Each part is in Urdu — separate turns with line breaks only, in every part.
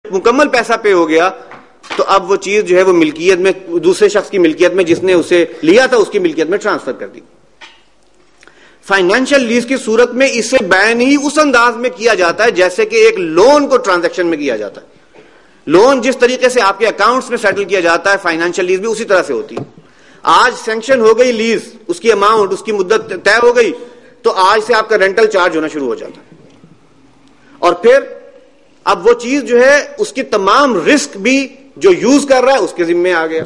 مکمل پیسہ پے ہو گیا تو اب وہ چیز جو ہے وہ ملکیت میں دوسرے شخص کی ملکیت میں جس نے اسے لیا تھا اس کی ملکیت میں ٹرانسفر کر دی. فائنینشیل لیز کی صورت میں اسے بیان ہی اس انداز میں کیا جاتا ہے جیسے کہ ایک لون کو ٹرانزیکشن میں کیا جاتا ہے. لون جس طریقے سے آپ کے اکاؤنٹس میں سیٹل کیا جاتا ہے فائنینشیل لیز بھی اسی طرح سے ہوتی ہے. آج سینکشن ہو گئی لیز, اس کی اماؤنٹ, اس کی مدت طے ہو گئی, تو آج سے آپ کا رینٹل چارج ہونا شروع ہو جاتا ہے. اور پھر اب وہ چیز جو ہے اس کی تمام رسک بھی جو یوز کر رہا ہے اس کے ذمے آ گیا,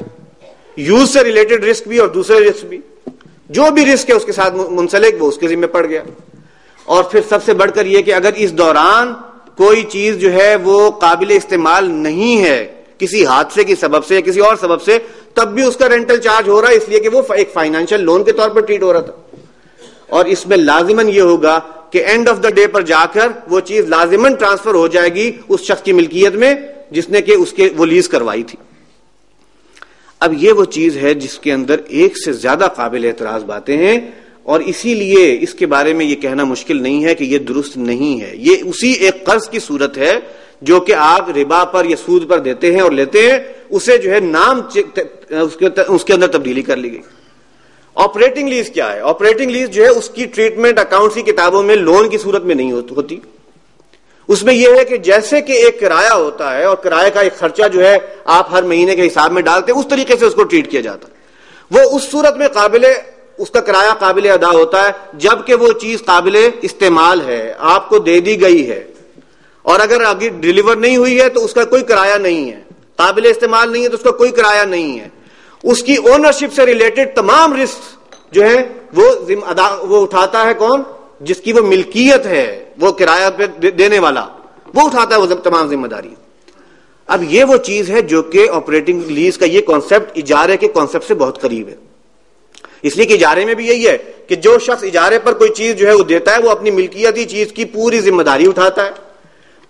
یوز سے ریلیٹڈ رسک بھی اور دوسرے رسک بھی, جو بھی رسک ہے اس کے ساتھ منسلک وہ اس کے ذمے پڑ گیا. اور پھر سب سے بڑھ کر یہ کہ اگر اس دوران کوئی چیز جو ہے وہ قابل استعمال نہیں ہے کسی حادثے کی سبب سے یا کسی اور سبب سے, تب بھی اس کا رینٹل چارج ہو رہا ہے اس لیے کہ وہ ایک فائنینشیل لون کے طور پر ٹریٹ ہو رہا تھا. اور اس میں لازماً یہ ہوگا کہ اینڈ آف دا ڈے پر جا کر وہ چیز لازماً ٹرانسفر ہو جائے گی اس شخص کی ملکیت میں جس نے کہ اس کے وہ لیز کروائی تھی. اب یہ وہ چیز ہے جس کے اندر ایک سے زیادہ قابل اعتراض باتیں ہیں, اور اسی لیے اس کے بارے میں یہ کہنا مشکل نہیں ہے کہ یہ درست نہیں ہے. یہ اسی ایک قرض کی صورت ہے جو کہ آپ ربا پر یا سود پر دیتے ہیں اور لیتے ہیں, اسے جو ہے نام اس کے اندر تبدیلی کر لی گئی. آپریٹنگ لیز کیا ہے؟ آپریٹنگ لیز جو ہے اس کی ٹریٹمنٹ اکاؤنٹس کی کتابوں میں لون کی صورت میں نہیں ہوتی. اس میں یہ ہے کہ جیسے کہ ایک کرایہ ہوتا ہے اور کرایہ کا ایک خرچہ جو ہے آپ ہر مہینے کے حساب میں ڈالتے ہیں, اس طریقے سے اس کو ٹریٹ کیا جاتا ہے. وہ اس صورت میں اس کا کرایہ قابل ادا ہوتا ہے جبکہ وہ چیز قابل استعمال ہے, آپ کو دے دی گئی ہے, اور اگر آگے ڈیلیور نہیں ہوئی ہے تو اس کا کوئی کرایہ نہیں ہے, قابل استعمال نہیں ہے تو اس کا کوئی کرایہ نہیں ہے. اس کی اونرشپ سے ریلیٹڈ تمام رسک جو ہے وہ اٹھاتا ہے کون؟ جس کی وہ ملکیت ہے, وہ کرایہ پہ دینے والا, وہ اٹھاتا ہے وہ تمام ذمہ داری. اب یہ وہ چیز ہے جو کہ آپریٹنگ لیز کا یہ کانسیپٹ اجارے کے کانسیپٹ سے بہت قریب ہے. اس لیے کہ اجارے میں بھی یہی ہے کہ جو شخص اجارے پر کوئی چیز جو ہے وہ دیتا ہے وہ اپنی ملکیتی چیز کی پوری ذمہ داری اٹھاتا ہے.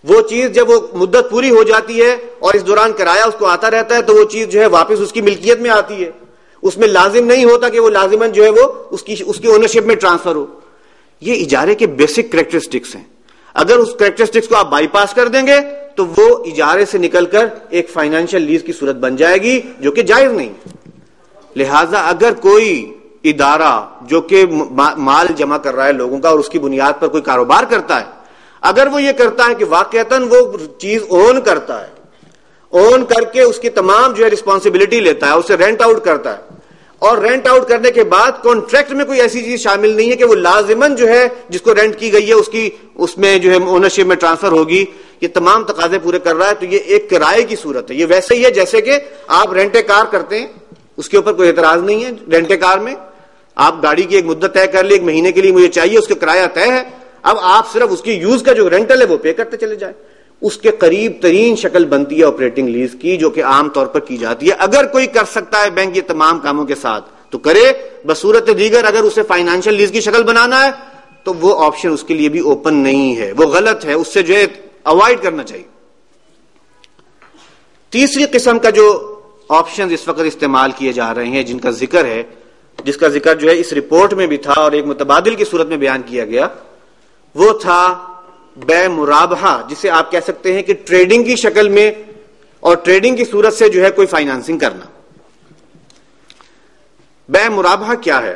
وہ چیز جب وہ مدت پوری ہو جاتی ہے اور اس دوران کرایہ اس کو آتا رہتا ہے تو وہ چیز جو ہے واپس اس کی ملکیت میں آتی ہے. اس میں لازم نہیں ہوتا کہ وہ لازماً جو ہے وہ اس کی اونرشپ میں ٹرانسفر ہو. یہ اجارے کے بیسک کریکٹرسٹکس ہیں. اگر اس کریکٹرسٹکس کو آپ بائی پاس کر دیں گے تو وہ اجارے سے نکل کر ایک فائنینشیل لیز کی صورت بن جائے گی جو کہ جائز نہیں. لہذا اگر کوئی ادارہ جو کہ مال جمع کر رہا ہے لوگوں کا اور اس کی بنیاد پر کوئی کاروبار کرتا ہے, اگر وہ یہ کرتا ہے کہ واقعتاً وہ چیز اون کرتا ہے, اون کر کے اس کی تمام جو ہے رسپانسبلٹی لیتا ہے, اسے رینٹ آؤٹ کرتا ہے, اور رینٹ آؤٹ کرنے کے بعد کانٹریکٹ میں کوئی ایسی چیز شامل نہیں ہے کہ وہ لازماً جو ہے جس کو رینٹ کی گئی ہے اس میں جو ہے اونرشپ میں ٹرانسفر ہوگی, یہ تمام تقاضے پورے کر رہا ہے, تو یہ ایک کرائے کی صورت ہے. یہ ویسے ہی ہے جیسے کہ آپ رینٹ کار کرتے ہیں, اس کے اوپر کوئی اعتراض نہیں ہے. رینٹ کار میں آپ گاڑی کی ایک مدت طے کر لی, ایک مہینے کے لیے مجھے چاہیے, اس کا کرایہ طے ہے, اب آپ صرف اس کی یوز کا جو رینٹل ہے وہ پے کرتے چلے جائیں. اس کے قریب ترین شکل بنتی ہے آپریٹنگ لیز کی جو کہ عام طور پر کی جاتی ہے. اگر کوئی کر سکتا ہے بینک یہ تمام کاموں کے ساتھ تو کرے, بصورت دیگر اگر اسے فائنینشیل لیز کی شکل بنانا ہے تو وہ آپشن اس کے لیے بھی اوپن نہیں ہے, وہ غلط ہے, اس سے جو ہے اوائڈ کرنا چاہیے. تیسری قسم کا جو آپشن اس وقت استعمال کیے جا رہے ہیں جن کا ذکر ہے, جس کا ذکر جو ہے اس رپورٹ میں بھی تھا اور ایک متبادل کی صورت میں بیان کیا گیا, وہ تھا بے مرابحہ, جسے آپ کہہ سکتے ہیں کہ ٹریڈنگ کی شکل میں اور ٹریڈنگ کی صورت سے جو ہے کوئی فائنانسنگ کرنا. بے مرابحہ کیا ہے؟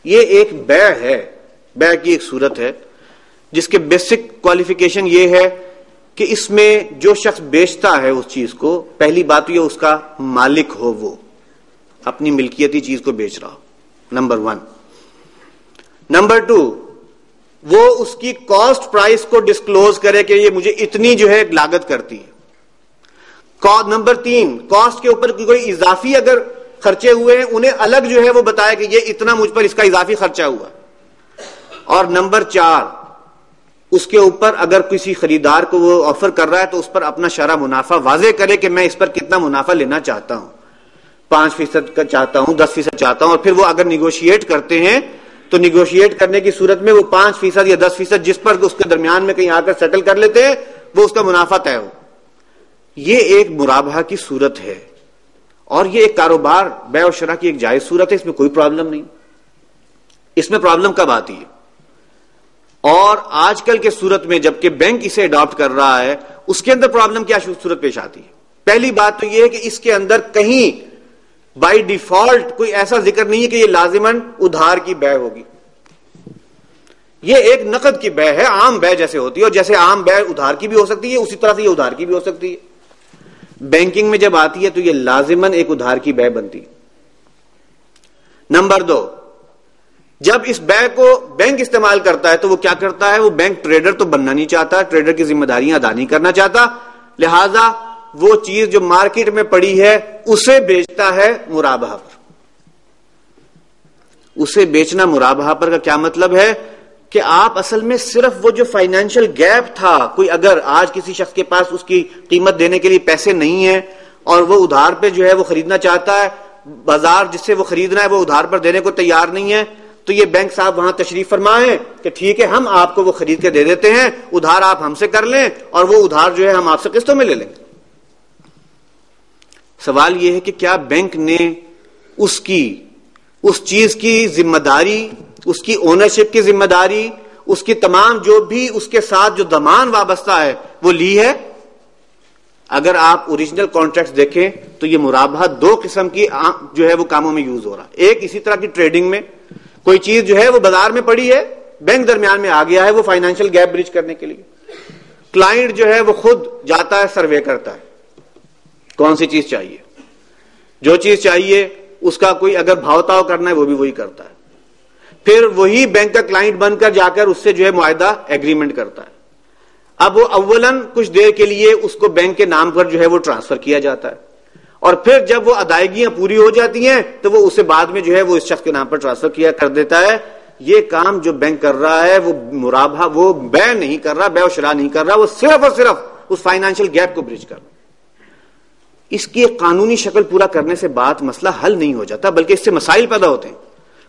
یہ ایک بیع ہے, بیع کی ایک صورت ہے جس کے بیسک کوالیفیکیشن یہ ہے کہ اس میں جو شخص بیچتا ہے اس چیز کو, پہلی بات یہ اس کا مالک ہو, وہ اپنی ملکیتی چیز کو بیچ رہا ہو, نمبر 1. نمبر 2, وہ اس کی کاسٹ پرائس کو ڈسکلوز کرے کہ یہ مجھے اتنی جو ہے لاگت کرتی ہے. نمبر 3, کاسٹ کے اوپر کوئی اضافی اگر خرچے ہوئے ہیں انہیں الگ جو ہے وہ بتایا کہ یہ اتنا مجھ پر اس کا اضافی خرچہ ہوا. اور نمبر 4, اس کے اوپر اگر کسی خریدار کو وہ آفر کر رہا ہے تو اس پر اپنا شرح منافع واضح کرے کہ میں اس پر کتنا منافع لینا چاہتا ہوں, 5% کا چاہتا ہوں, 10% چاہتا ہوں. اور پھر وہ اگر نیگوشیٹ کرتے ہیں تو نیگوشیٹ کرنے کی صورت میں وہ 5% یا 10% جس پر اس کے درمیان میں کہیں آ کر سیٹل کر لیتے ہیں وہ اس کا منافع طے ہو. یہ ایک مرابحہ کی صورت ہے اور یہ ایک کاروبار بیع و شرح کی ایک جائز صورت ہے, اس میں کوئی پرابلم نہیں. اس میں پرابلم کب آتی ہے؟ اور آج کل کے صورت میں جبکہ بینک اسے اڈاپٹ کر رہا ہے، اس کے اندر پرابلم کیا صورت پیش آتی ہے؟ پہلی بات تو یہ ہے کہ اس کے اندر کہیں بائی ڈیفالٹ کوئی ایسا ذکر نہیں ہے کہ یہ لازماً ادھار کی بے ہوگی. یہ ایک نقد کی بے ہے، عام بے جیسے ہوتی ہے، اور جیسے عام بے ادھار کی بھی ہو سکتی ہے اسی طرح سے یہ ادھار کی بھی ہو سکتی ہے. بینکنگ میں جب آتی ہے تو یہ لازماً ایک ادھار کی بے بنتی. نمبر 2، جب اس بے کو بینک استعمال کرتا ہے تو وہ کیا کرتا ہے؟ وہ بینک ٹریڈر تو بننا نہیں چاہتا، ٹریڈر کی ذمہ داریاں ادا نہیں کرنا چاہتا، لہذا وہ چیز جو مارکیٹ میں پڑی ہے اسے بیچتا ہے مرابحہ پر. اسے بیچنا مرابحہ پر کا کیا مطلب ہے؟ کہ آپ اصل میں صرف وہ جو فائنینشیل گیپ تھا، کوئی اگر آج کسی شخص کے پاس اس کی قیمت دینے کے لیے پیسے نہیں ہیں اور وہ ادھار پہ جو ہے وہ خریدنا چاہتا ہے، بازار جس سے وہ خریدنا ہے وہ ادھار پر دینے کو تیار نہیں ہے، تو یہ بینک صاحب وہاں تشریف فرمائیں کہ ٹھیک ہے ہم آپ کو وہ خرید کے دے دیتے ہیں، ادھار آپ ہم سے کر لیں اور وہ ادھار جو ہے ہم آپ سے قسطوں میں لے لیں. سوال یہ ہے کہ کیا بینک نے اس چیز کی ذمہ داری، اس کی اونرشپ کی ذمہ داری، اس کی تمام جو بھی اس کے ساتھ جو ضمان وابستہ ہے وہ لی ہے؟ اگر آپ اوریجنل کانٹریکٹس دیکھیں تو یہ مرابحہ 2 قسم کی جو ہے وہ کاموں میں یوز ہو رہا ہے. ایک اسی طرح کی ٹریڈنگ میں کوئی چیز جو ہے وہ بازار میں پڑی ہے، بینک درمیان میں آ گیا ہے وہ فائنینشیل گیپ بریچ کرنے کے لیے. کلائنٹ جو ہے وہ خود جاتا ہے، سروے کرتا ہے کون سی چیز چاہیے، جو چیز چاہیے اس کا کوئی اگر بھاؤ تاؤ کرنا ہے وہ بھی وہی کرتا ہے، پھر وہی بینک کا کلائنٹ بن کر جا کر اس سے جو ہے معاہدہ ایگریمنٹ کرتا ہے. اب وہ اولاً کچھ دیر کے لیے اس کو بینک کے نام پر جو ہے وہ ٹرانسفر کیا جاتا ہے، اور پھر جب وہ ادائیگیاں پوری ہو جاتی ہیں تو وہ اسے بعد میں جو ہے وہ اس شخص کے نام پر ٹرانسفر کیا کر دیتا ہے. یہ کام جو بینک کر رہا ہے وہ مرابحہ، وہ بے نہیں کر رہا، بے و شراء نہیں کر رہا، وہ صرف اور صرف اس فائنینشیل گیپ کو برج کر رہا. اس کی قانونی شکل پورا کرنے سے بات مسئلہ حل نہیں ہو جاتا، بلکہ اس سے مسائل پیدا ہوتے ہیں،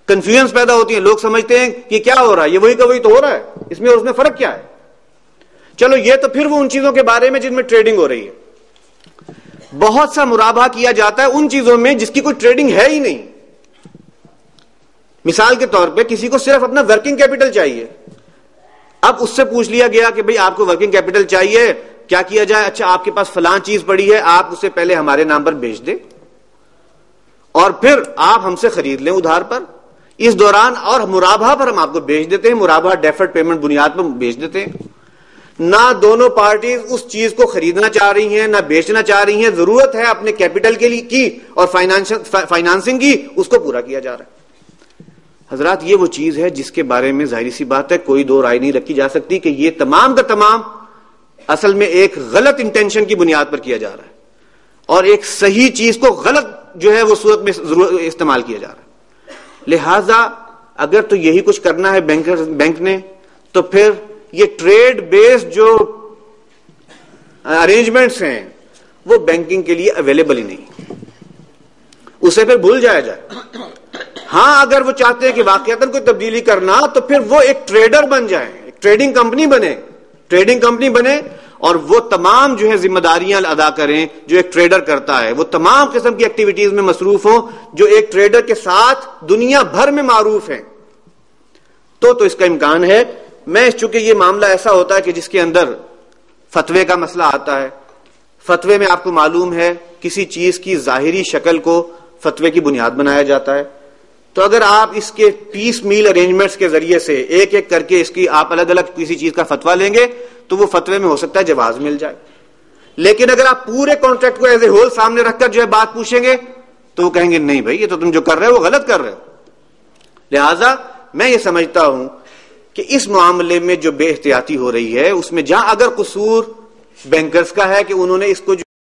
کنفیوژن پیدا ہوتی ہیں. لوگ سمجھتے ہیں کہ کیا ہو رہا ہے، یہ وہی کا وہی تو ہو رہا ہے، اس میں اور اس میں فرق کیا ہے؟ چلو یہ تو پھر وہ ان چیزوں کے بارے میں جن میں ٹریڈنگ ہو رہی ہے. بہت سا مرابحہ کیا جاتا ہے ان چیزوں میں جس کی کوئی ٹریڈنگ ہے ہی نہیں. مثال کے طور پہ کسی کو صرف اپنا ورکنگ کیپٹل چاہیے، اب اس سے پوچھ لیا گیا کہ بھئی آپ کو ورکنگ کیپٹل چاہیے، کیا کیا جائے؟ اچھا آپ کے پاس فلاں چیز پڑی ہے، آپ اسے پہلے ہمارے نام پر بیچ دیں اور پھر آپ ہم سے خرید لیں ادھار پر، اس دوران اور مرابحہ پر ہم آپ کو بیچ دیتے ہیں، مرابحہ ڈیفرڈ پیمنٹ بنیاد پر بیچ دیتے ہیں. نہ دونوں پارٹیز اس چیز کو خریدنا چاہ رہی ہیں نہ بیچنا چاہ رہی ہیں، ضرورت ہے اپنے کیپٹل کے لیے کی اور فائنانسنگ کی، اس کو پورا کیا جا رہا ہے. حضرات یہ وہ چیز ہے جس کے بارے میں ظاہری سی بات ہے کوئی دو رائے نہیں رکھی جا سکتی کہ یہ تمام کا تمام اصل میں ایک غلط انٹینشن کی بنیاد پر کیا جا رہا ہے اور ایک صحیح چیز کو غلط جو ہے وہ صورت میں استعمال کیا جا رہا ہے. لہذا اگر تو یہی کچھ کرنا ہے بینک نے تو پھر یہ ٹریڈ بیسڈ جو ارینجمنٹس ہیں وہ بینکنگ کے لیے اویلیبل ہی نہیں، اسے پھر بھول جایا جائے. ہاں اگر وہ چاہتے ہیں کہ واقعتاً کوئی تبدیلی کرنا تو پھر وہ ایک ٹریڈر بن جائیں، ایک ٹریڈنگ کمپنی بنے اور وہ تمام جو ہے ذمہ داریاں ادا کریں جو ایک ٹریڈر کرتا ہے، وہ تمام قسم کی ایکٹیویٹیز میں مصروف ہوں جو ایک ٹریڈر کے ساتھ دنیا بھر میں معروف ہیں. تو اس کا امکان ہے. میں چونکہ یہ معاملہ ایسا ہوتا ہے کہ جس کے اندر فتوے کا مسئلہ آتا ہے، فتوے میں آپ کو معلوم ہے کسی چیز کی ظاہری شکل کو فتوے کی بنیاد بنایا جاتا ہے، تو اگر آپ اس کے پیس میل ارینجمنٹس کے ذریعے سے ایک ایک کر کے اس کی آپ الگ الگ کسی چیز کا فتویٰ لیں گے تو وہ فتوے میں ہو سکتا ہے جواز مل جائے. لیکن اگر آپ پورے کانٹریکٹ کو ایز اے ہول سامنے رکھ کر جو ہے بات پوچھیں گے تو وہ کہیں گے نہیں بھائی یہ تو تم جو کر رہے ہو وہ غلط کر رہے ہو. لہٰذا میں یہ سمجھتا ہوں کہ اس معاملے میں جو بے احتیاطی ہو رہی ہے اس میں جہاں اگر قصور بینکرز کا ہے کہ انہوں نے اس کو